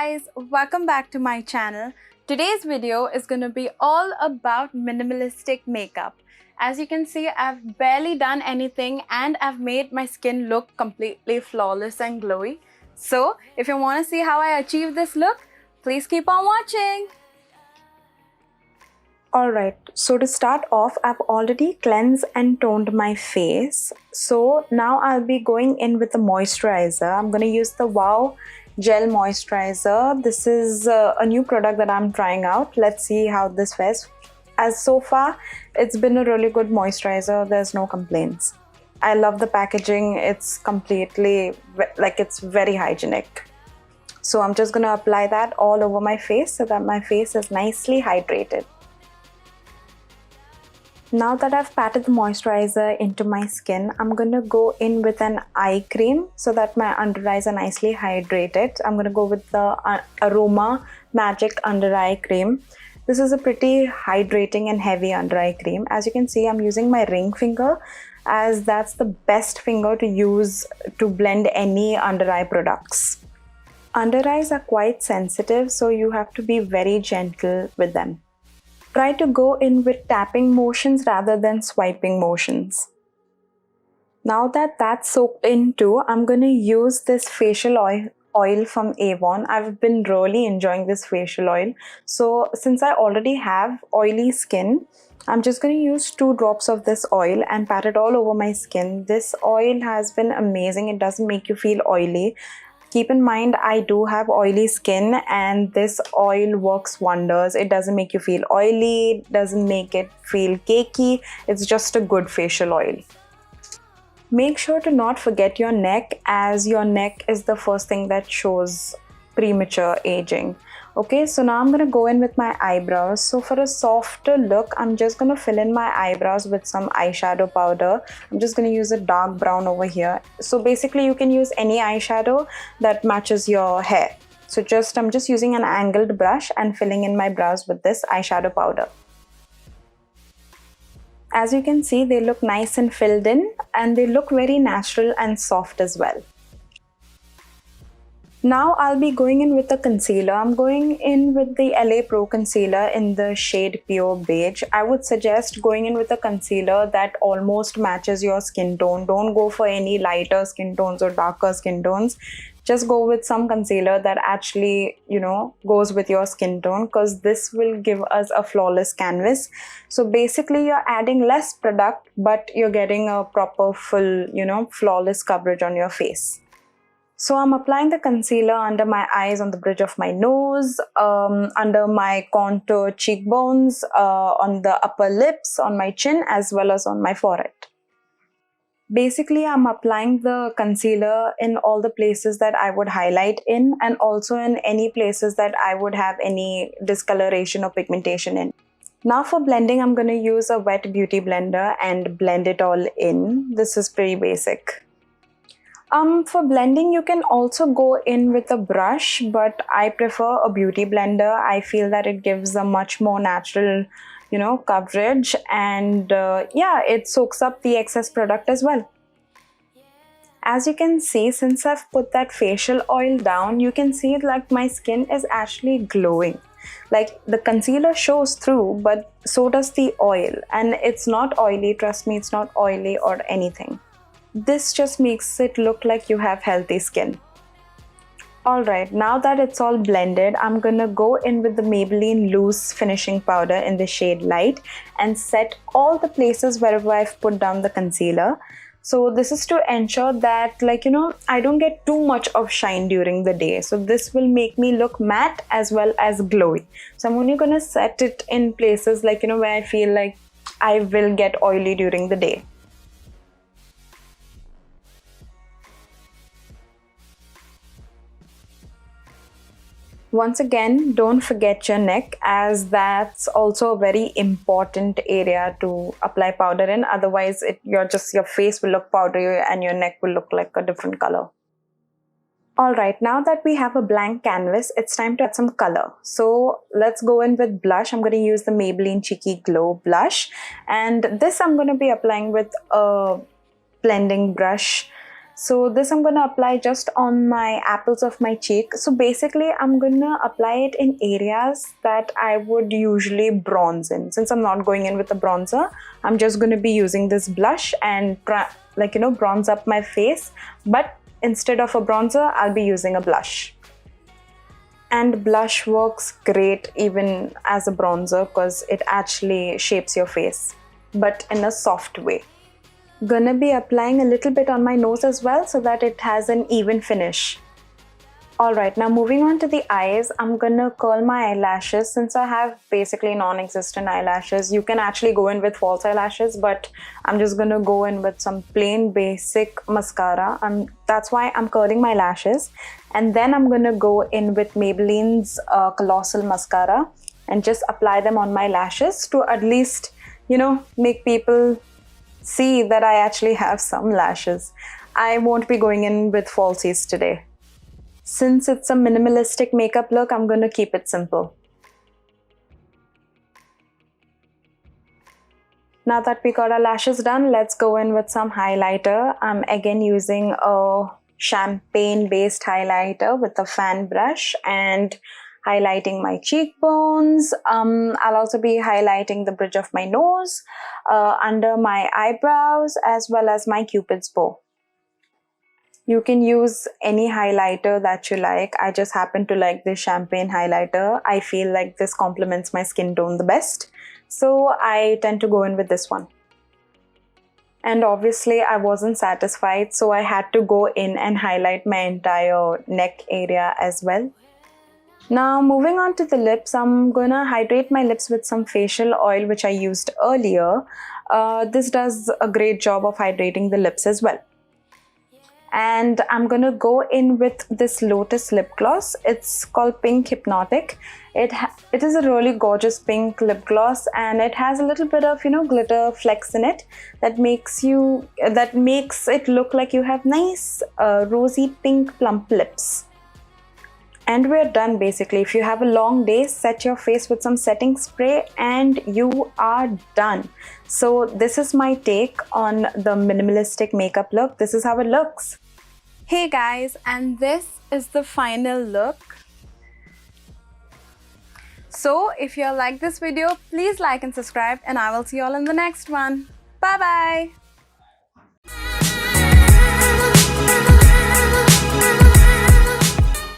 guys, welcome back to my channel. Today's video is going to be all about minimalistic makeup. As you can see, I've barely done anything and I've made my skin look completely flawless and glowy. So if you want to see how I achieve this look, please keep on watching. Alright, so to start off, I've already cleansed and toned my face. So now I'll be going in with the moisturizer. I'm going to use the Wow Gel Moisturizer. This is a new product that I'm trying out. Let's see how this fares. As so far, it's been a really good moisturizer. There's no complaints. I love the packaging. It's completely, it's very hygienic. So I'm just going to apply that all over my face so that my face is nicely hydrated. Now that I've patted the moisturizer into my skin, I'm going to go in with an eye cream so that my under eyes are nicely hydrated. I'm going to go with the Aroma Magic Under Eye Cream. This is a pretty hydrating and heavy under eye cream. As you can see, I'm using my ring finger as that's the best finger to use to blend any under eye products. Under eyes are quite sensitive, so you have to be very gentle with them. Try to go in with tapping motions rather than swiping motions. Now that that's soaked in too, I'm going to use this facial oil from Avon. I've been really enjoying this facial oil. So since I already have oily skin, I'm just going to use 2 drops of this oil and pat it all over my skin. This oil has been amazing. It doesn't make you feel oily. Keep in mind, I do have oily skin and this oil works wonders. It doesn't make you feel oily, doesn't make it feel cakey. It's just a good facial oil. Make sure to not forget your neck, as your neck is the first thing that shows premature aging. Okay, so now I'm going to go in with my eyebrows. So for a softer look, I'm just going to fill in my eyebrows with some eyeshadow powder. I'm just going to use a dark brown over here. So basically you can use any eyeshadow that matches your hair. So I'm just using an angled brush and filling in my brows with this eyeshadow powder. As you can see, they look nice and filled in and they look very natural and soft as well. Now I'll be going in with a concealer. I'm going in with the LA Pro Concealer in the shade Pure Beige. I would suggest going in with a concealer that almost matches your skin tone. Don't go for any lighter skin tones or darker skin tones. Just go with some concealer that actually, goes with your skin tone, because this will give us a flawless canvas. So basically you're adding less product, but you're getting a proper full, flawless coverage on your face. So I'm applying the concealer under my eyes, on the bridge of my nose, under my contour cheekbones, on the upper lips, on my chin, as well as on my forehead. Basically, I'm applying the concealer in all the places that I would highlight in, and also in any places that I would have any discoloration or pigmentation in. Now for blending, I'm going to use a wet beauty blender and blend it all in. This is pretty basic. For blending, you can also go in with a brush, but I prefer a beauty blender. I feel that it gives a much more natural, coverage, and it soaks up the excess product as well. As you can see, since I've put that facial oil down, you can see like my skin is actually glowing. Like the concealer shows through, but so does the oil, and it's not oily. Trust me, it's not oily or anything. This just makes it look like you have healthy skin. Alright, now that it's all blended, I'm gonna go in with the Maybelline Loose Finishing Powder in the shade Light and set all the places wherever I've put down the concealer. So this is to ensure that I don't get too much of shine during the day. So this will make me look matte as well as glowy. So I'm only gonna set it in places where I feel like I will get oily during the day. Once again, don't forget your neck, as that's also a very important area to apply powder in. Otherwise, your face will look powdery and your neck will look like a different color. Alright, now that we have a blank canvas, it's time to add some color. So let's go in with blush. I'm going to use the Maybelline Cheeky Glow blush. And this I'm going to be applying with a blending brush. So this I'm gonna apply just on my apples of my cheek. So basically I'm gonna apply it in areas that I would usually bronze in. Since I'm not going in with a bronzer, I'm just gonna be using this blush and bronze up my face. But instead of a bronzer, I'll be using a blush. And blush works great even as a bronzer because it actually shapes your face, but in a soft way. Gonna be applying a little bit on my nose as well so that it has an even finish. Alright, now moving on to the eyes, I'm gonna curl my eyelashes. Since I have basically non-existent eyelashes, you can actually go in with false eyelashes, but I'm just gonna go in with some plain basic mascara. That's why I'm curling my lashes. And then I'm gonna go in with Maybelline's Colossal mascara and just apply them on my lashes to at least, make people see that I actually have some lashes. I won't be going in with falsies today. Since it's a minimalistic makeup look, I'm gonna keep it simple. Now that we got our lashes done, let's go in with some highlighter. I'm again using a champagne-based highlighter with a fan brush and highlighting my cheekbones. I'll also be highlighting the bridge of my nose, under my eyebrows, as well as my cupid's bow. You can use any highlighter that you like. I just happen to like this champagne highlighter. I feel like this complements my skin tone the best, so I tend to go in with this one. And obviously I wasn't satisfied, so I had to go in and highlight my entire neck area as well. Now moving on to the lips, I'm gonna hydrate my lips with some facial oil which I used earlier. This does a great job of hydrating the lips as well. And I'm gonna go in with this Lotus lip gloss. It's called Pink Hypnotic. It is a really gorgeous pink lip gloss, and it has a little bit of glitter flecks in it that makes it look like you have nice rosy pink plump lips. And we're done basically. If you have a long day, set your face with some setting spray and you are done. So this is my take on the minimalistic makeup look. This is how it looks. Hey guys, and this is the final look. So if you like this video, please like and subscribe, and I will see you all in the next one. Bye bye.